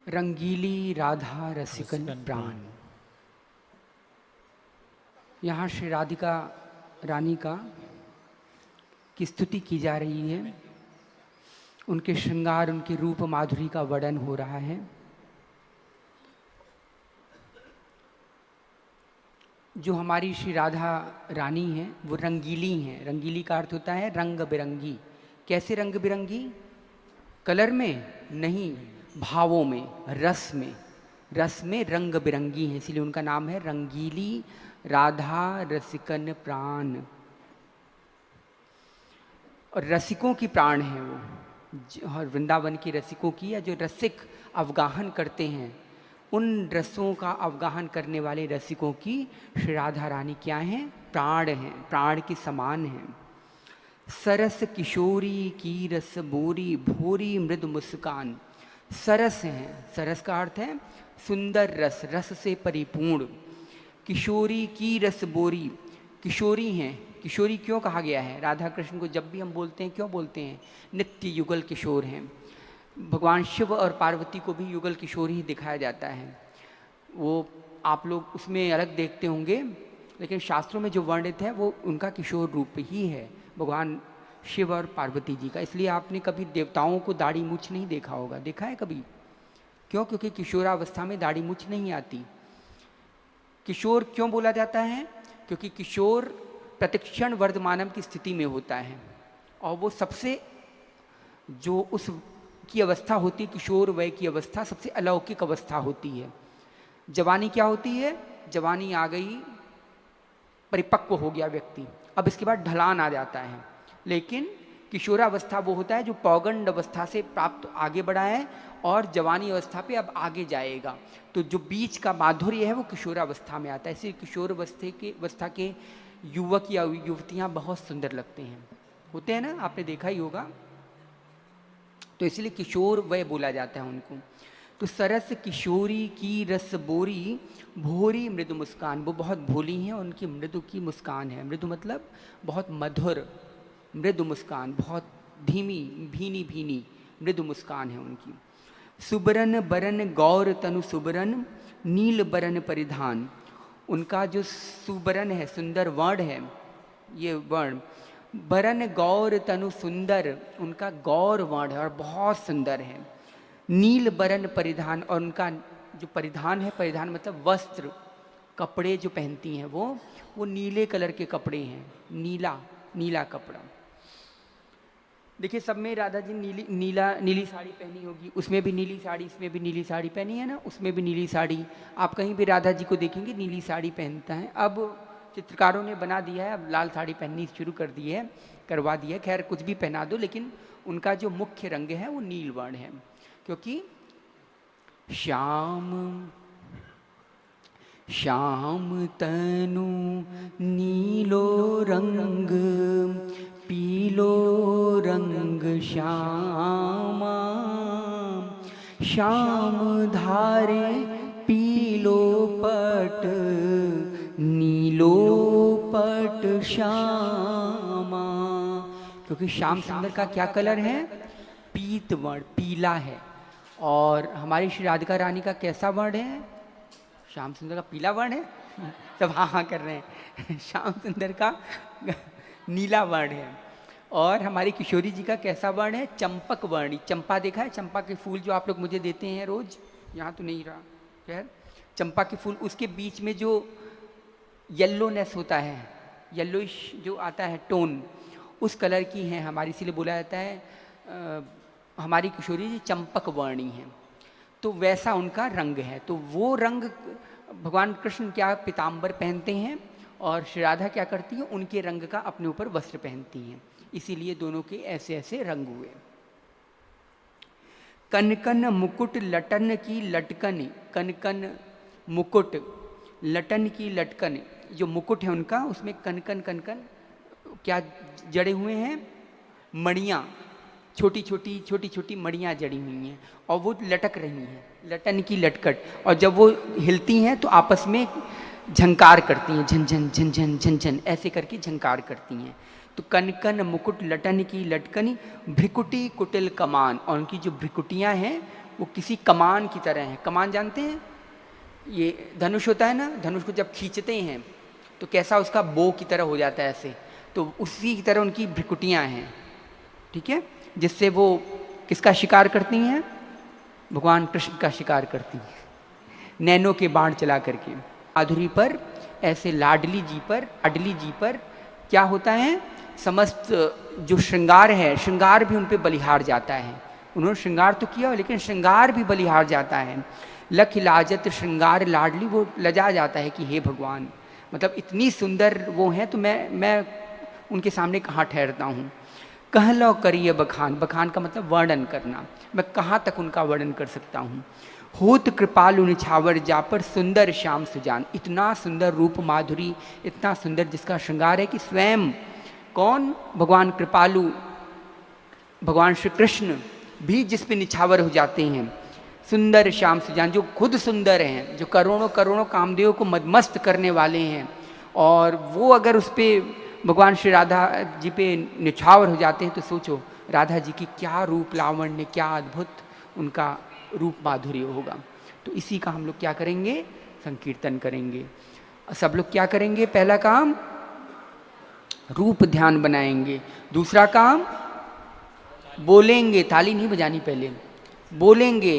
रंगीली राधा रसिकन प्राण। यहाँ श्री राधिका रानी की स्तुति की जा रही है। उनके श्रृंगार, उनके रूप माधुरी का वर्णन हो रहा है। जो हमारी श्री राधा रानी हैं वो रंगीली हैं। रंगीली का अर्थ होता है रंग बिरंगी। कैसे रंग बिरंगी? कलर में नहीं, भावों में, रस में। रस में रंग बिरंगी हैं, इसलिए उनका नाम है रंगीली राधा रसिकन प्राण। और रसिकों की प्राण है वो, और वृंदावन के रसिकों की, या जो रसिक अवगाहन करते हैं, उन रसों का अवगाहन करने वाले रसिकों की श्री राधा रानी क्या हैं? प्राण हैं, प्राण के समान हैं। सरस किशोरी की रस बोरी भोरी मृदु मुस्कान। सरस हैं, सरस का अर्थ है सुंदर रस, रस से परिपूर्ण। किशोरी की रस बोरी, किशोरी हैं। किशोरी क्यों कहा गया है? राधा कृष्ण को जब भी हम बोलते हैं क्यों बोलते हैं? नित्य युगल किशोर हैं। भगवान शिव और पार्वती को भी युगल किशोर ही दिखाया जाता है। वो आप लोग उसमें अलग देखते होंगे, लेकिन शास्त्रों में जो वर्णित है वो उनका किशोर रूप ही है, भगवान शिव और पार्वती जी का। इसलिए आपने कभी देवताओं को दाढ़ी मूछ नहीं देखा होगा। देखा है कभी? क्यों? क्योंकि किशोरावस्था में दाढ़ी मूछ नहीं आती। किशोर क्यों बोला जाता है? क्योंकि किशोर प्रतिक्षण वर्तमानम की स्थिति में होता है, और वो सबसे जो उस की अवस्था होती है, किशोर वय की अवस्था सबसे अलौकिक अवस्था होती है। जवानी क्या होती है? जवानी आ गई, परिपक्व हो गया व्यक्ति, अब इसके बाद ढलान आ जाता है। लेकिन किशोरावस्था वो होता है जो पौगंड अवस्था से प्राप्त आगे बढ़ा है और जवानी अवस्था पे अब आगे जाएगा। तो जो बीच का माधुर्य है वो किशोरावस्था में आता है। इसलिए किशोरावस्था के युवक या युवतियाँ बहुत सुंदर लगते हैं, होते हैं ना, आपने देखा ही होगा। तो इसलिए किशोर वय बोला जाता है उनको। तो सरस किशोरी की रस बोरी भोरी मृदु मुस्कान, वो बहुत भोली हैं, उनकी मृदु की मुस्कान है। मृदु मतलब बहुत मधुर, मृदु मुस्कान, बहुत धीमी, भीनी भीनी मृदु मुस्कान है उनकी। सुबरन बरन गौर तनु सुबरन नील बरन परिधान। उनका जो सुबरन है, सुंदर वर्ण है, ये वर्ण बरन गौर तनु सुंदर, उनका गौर वर्ण है और बहुत सुंदर है। नील बरन परिधान, और उनका जो परिधान है, परिधान मतलब वस्त्र, कपड़े जो पहनती हैं वो नीले कलर के कपड़े हैं, नीला कपड़ा। देखिए सब में राधा जी नीली साड़ी पहनी होगी, उसमें भी नीली साड़ी, इसमें भी नीली साड़ी पहनी है ना, उसमें भी नीली साड़ी। आप कहीं भी राधा जी को देखेंगे नीली साड़ी पहनता है। अब चित्रकारों ने बना दिया है, अब लाल साड़ी पहननी शुरू कर दी है, करवा दी है। खैर कुछ भी पहना दो, लेकिन उनका जो मुख्य रंग है वो नील वर्ण है। क्योंकि श्याम तनु नीलो रंग पीलो रंग श्यामा, श्याम धारे पीलो पट नीलो पट श्यामा। क्योंकि श्याम सुंदर का क्या कलर है? पीत वर्ण, पीला है। और हमारी श्री राधिका रानी का कैसा वर्ण है? श्याम सुंदर का पीला वर्ण है। सब हाँ कर रहे हैं। श्याम सुंदर का नीला वर्ण है। और हमारी किशोरी जी का कैसा वर्ण है? चंपक वर्ण। चंपा देखा है? चंपा के फूल जो आप लोग मुझे देते हैं रोज, यहाँ तो नहीं रहा, खैर चंपा के फूल, उसके बीच में जो येल्लोनेस होता है, येल्लोइश जो आता है टोन, उस कलर की है हमारी, इसीलिए बोला जाता है हमारी किशोरी जी चंपक वर्णी हैं। तो वैसा उनका रंग है। तो वो रंग भगवान कृष्ण क्या पीताम्बर पहनते हैं, और श्री राधा क्या करती हैं? उनके रंग का अपने ऊपर वस्त्र पहनती हैं। इसीलिए दोनों के ऐसे ऐसे रंग हुए। कनकन मुकुट लटन की लटकन, कनकन मुकुट लटन की लटकन, जो मुकुट है उनका, उसमें कनकन कनकन क्या जड़े हुए हैं? मणियाँ, छोटी छोटी मणियाँ जड़ी हुई हैं, और वो लटक रही हैं, लटन की लटकट। और जब वो हिलती हैं तो आपस में झंकार करती हैं, झन झन झन झन झन झन ऐसे करके झंकार करती हैं। तो कनकन मुकुट लटन की लटकनी भ्रिकुटी कुटिल कमान, और उनकी जो भ्रिकुटियाँ हैं वो किसी कमान की तरह हैं। कमान जानते हैं, ये धनुष होता है ना, धनुष को जब खींचते हैं तो कैसा उसका बो की तरह हो जाता है ऐसे, तो उसी की तरह उनकी भ्रिकुटियाँ हैं, ठीक है, जिससे वो किसका शिकार करती हैं? भगवान कृष्ण का शिकार करती हैं, नैनों के बाण चला करके। माधुरी पर, ऐसे लाडली जी पर, अडली जी पर क्या होता है? समस्त जो श्रृंगार है, श्रृंगार भी उन पे बलिहार जाता है। उन्होंने श्रृंगार तो किया लेकिन श्रृंगार भी बलिहार जाता है। लख लाजत श्रृंगार लाडली, वो लजा जाता है कि हे भगवान, मतलब इतनी सुंदर वो हैं, तो मैं उनके सामने कहाँ ठहरता हूँ। कह लो करिए बखान, बखान का मतलब वर्णन करना, मैं कहाँ तक उनका वर्णन कर सकता हूँ। होत कृपालु निछावर जा पर सुंदर श्याम सुजान, इतना सुंदर रूप माधुरी, इतना सुंदर जिसका श्रृंगार है कि स्वयं कौन? भगवान कृपालु, भगवान श्री कृष्ण भी जिस पे निछावर हो जाते हैं। सुंदर श्याम सुजान, जो खुद सुंदर हैं, जो करोड़ों करोड़ों कामदेव को मदमस्त करने वाले हैं, और वो अगर उस पर भगवान श्री राधा जी पे निछावर हो जाते हैं तो सोचो राधा जी की क्या रूप लावण्य, क्या अद्भुत उनका रूप माधुर्य होगा। तो इसी का हम लोग क्या करेंगे? संकीर्तन करेंगे। सब लोग क्या करेंगे? पहला काम रूप ध्यान बनाएंगे, दूसरा काम बोलेंगे, ताली नहीं बजानी, पहले बोलेंगे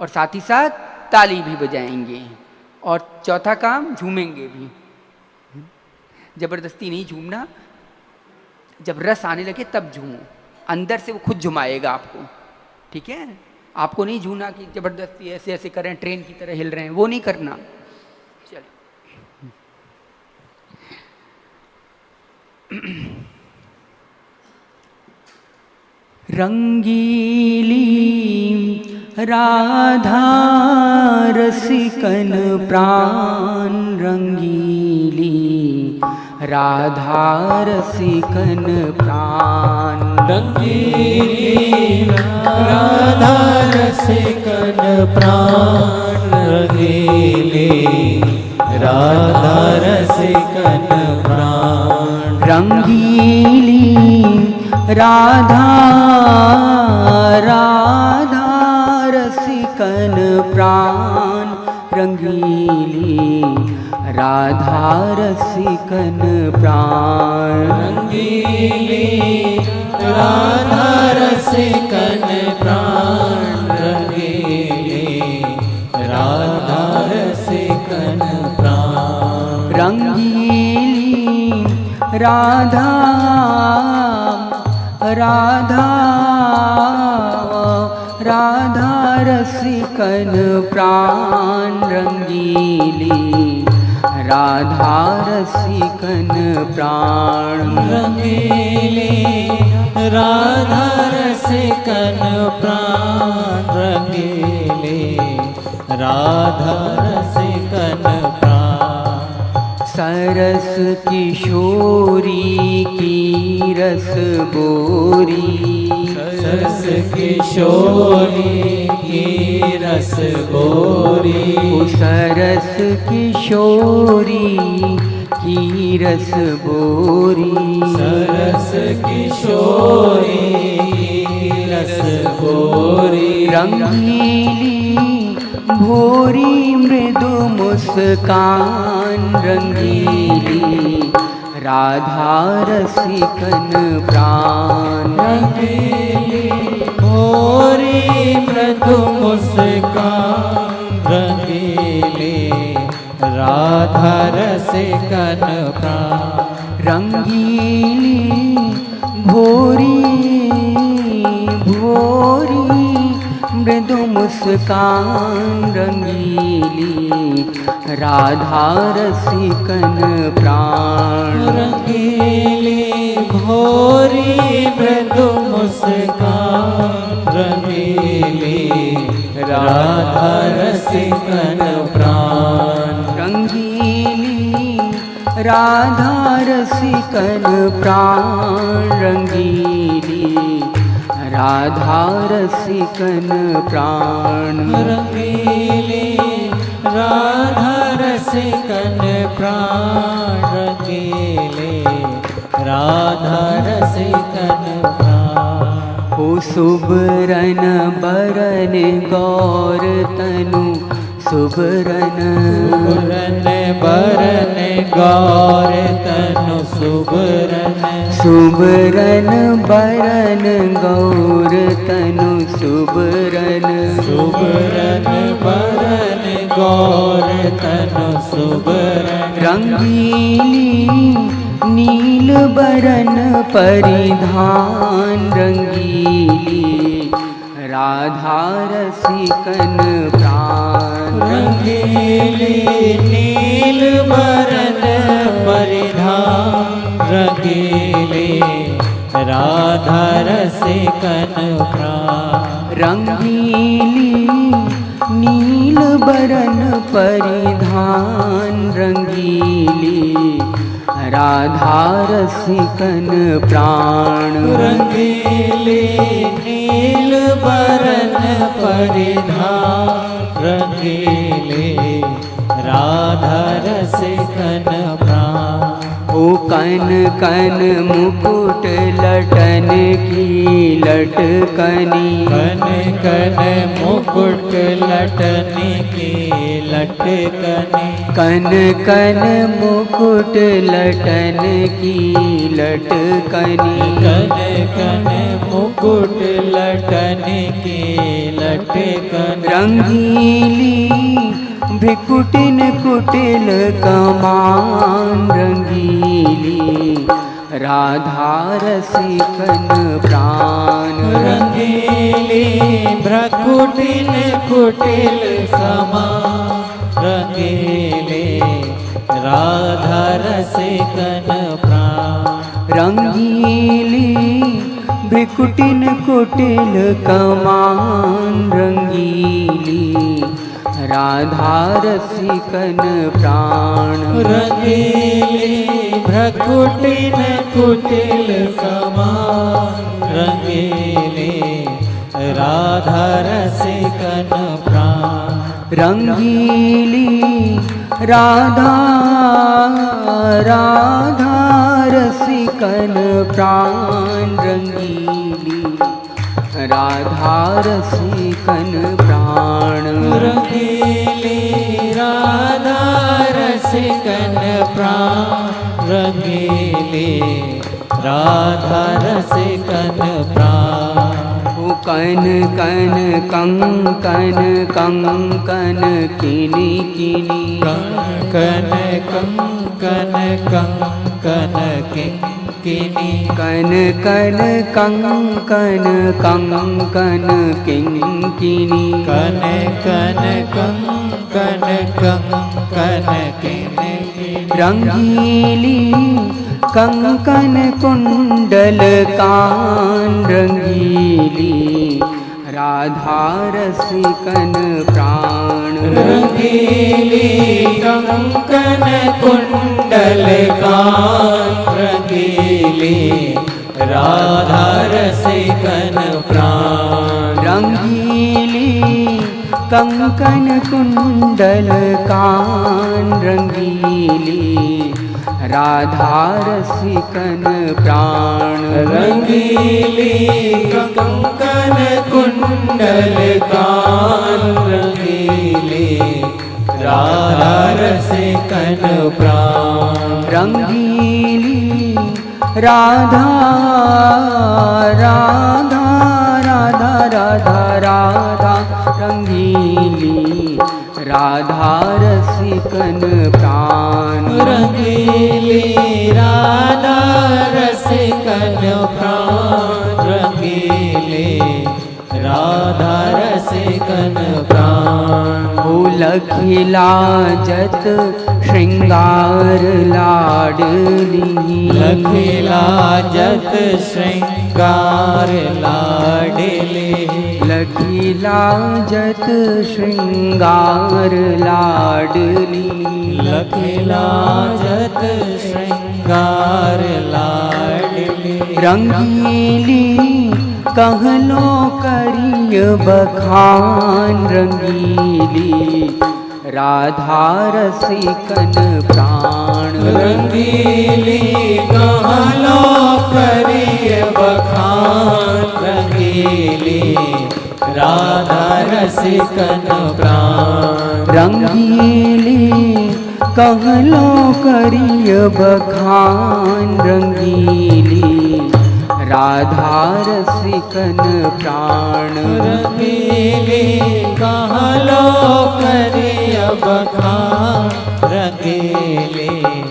और साथ ही साथ ताली भी बजाएंगे, और चौथा काम झूमेंगे भी। जबरदस्ती नहीं झूमना, जब रस आने लगे तब झूमो, अंदर से वो खुद झुमाएगा आपको, ठीक है? आपको नहीं झूमना कि जबरदस्ती ऐसे ऐसे करें, ट्रेन की तरह हिल रहे हैं, वो नहीं करना। चल रंगीली राधा रसिकन प्राण, रंगीली राधा रसिकन प्राण, रंगीली राधा रसिकन प्राण, रंगीली राधा रसिकन प्राण, रंगीली राधा राधा रसिकन प्राण, रंगीली राधा रसिकन प्राण, रंगीली राधा रसिकन प्राण, रंगीली राधा रसिकन प्राण, रंगीली राधा राधा राधा रसिकन प्राण, रंगीली राधा रसिकन प्राण, रंगीली राधा रसिकन प्राण, रंगीली राधा रसिकन प्राण, सरस किशोरी की रस बोरी, सरस किशोरी की रस बोरी, सरस किशोरी की रस बोरी, सरस किशोरी की रस बोरी, रंगीली भोरी मृदु मुस्कान, रंगीली राधा रसिकन प्राण, रंगीली भोरी मृदु मुस्कान, रंगीली राधा रसिकन प्राण, रंगीली भोरी भोरी मृदु मुस्कान, रंगीली राधा रसिकन प्राण, रंगीली भोरी मृदु मुस्कान, रंगीली राधा रसिकन प्राण, रंगीली राधा रसिकन प्राण, रंगीली राधा रसिकन प्राण, रंगीली राधा रसिकन प्राण, रंगीली राधा रसिकन प्राण, हो सुबरन बरन गौर तनु सुबरन सुबरन बरन गौर तनु सुबरन सुबरन बरन गौर तनु सुबरन सुबरन बरन गौर तनु सुबरन रंगीली नील बरन परिधान रंगीली राधा रसिकन प्राण रंगीली नील बरन परिधान रंगीली राधा रसिकन प्राण रंगीली नील बरन परिधान रंगीली राधा रसिकन प्राण रंगीली नील बरन परिधान रंगीली राधा रसिकन प्राण ओ कन कन मुकुट लटन की लटकनी कन कन मुकुट लटनी की लटकनी कन कन मुकुट लटन की लटकनी कन कन मुकुट लटनी की लटकनी रंगीली भ्रिकुटिन कुटिल कमान रंगीली राधा रसिकन प्राण रंगीली भ्रकुटिन कुटिल समान रंगीली राधा रसिकन प्राण रंगीली भ्रिकुटिन कुटिल कमान रंगीली राधा रसिकन प्राण रंगीली भ्रकुटिन कुटिल समान रंगीली राधा रसिकन प्राण रंगीली राधा राधा रसिकन प्राण रंगीली राधा रसिकन प्राण रंगीली राधा रसिकन प्राण रंगीली राधा रसिकन प्राण ओ कन कन कंकन कंकन किनी किनी कंकन कंकन कंकन किंकिनी कन कन कंकन कंकन किंकिनी कन कन कंकन कंकन किंकिनी रंगीली कंकन कुंडल कान रंगीली राधा रसिकन प्राण रंगीली कंकन कुंडल कान रंगीली राधा रसिकन प्राण रंगीली कंकन कुंडल कान रंगीली राधा रसिकन प्राण रंगीली कंकन कुंडल कान रंगीली राधा रसिकन प्राण रंगीली राधा राधा राधा राधा राधा रंगीली राधा रसिकन प्राण रंगीली राधा रसिकन प्राण रंगीली राधा रसिकन प्राण ओ लखिला जत श्रृंगार लाडली लखिला जत श्रृंगार लाडली लखिला जत श्रृंगार लाडली लखिला जत श्रृंगार लाडली रंगीली कहलो करिय बखान रंगीली राधा रसिकन प्राण। रंगीली कहलो करिय बखान, रंगीली राधा रसिकन प्राण। रंगीली कहलो करिय बखान, रंगीली राधा रसिकन प्राण। रंगीली कहलो करिय बखान, रंगीली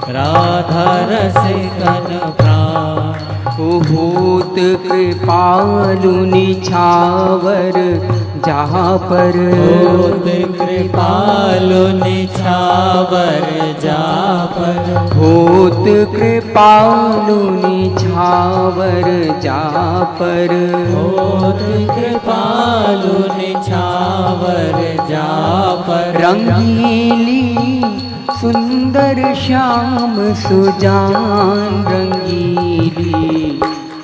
राधा रसिकन प्राण। भूत कृपालु निछावर जहाँ पर, भूत कृपालु निछावर जहाँ पर। भूत कृपालु निछावर जहाँ पर। भूत कृपालु निछावर जहाँ पर। रंगीली सुंदर श्याम सुजान, रंगीली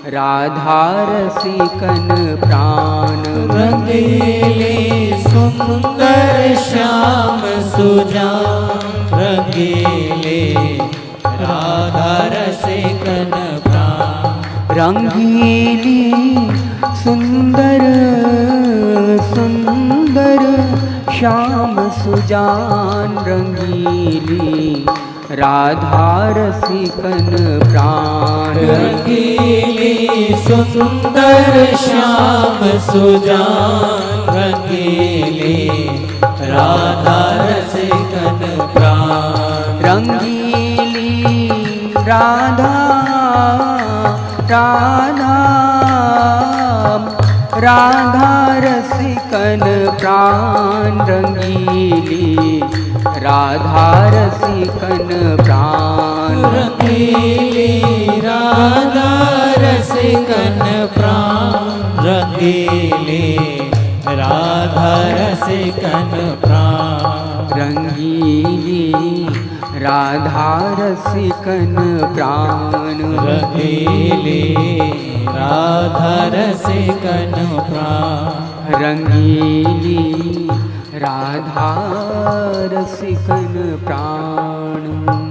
राधा रसिकन प्राण। रंगीली सुंदर श्याम सुजान, रंगीली राधा रसिकन प्राण। रंगीली सुंदर सुंदर श्याम सुजान, रंगीली राधा रसिकन प्राण। रंगीली सुंदर श्याम सुजान, रंगीली राधा रसिकन प्राण। रंगीली राधा राधा राधा रसिकन प्राण, रंगीली राधा रसिकन प्राण। रंगीली राधा रसिकन प्राण, रंगीली राधा रसिकन प्राण। रंगीली राधा रसिकन प्राण। रंगीली राधा रसिकन प्राण। रंगीली राधा रसिकन प्राण।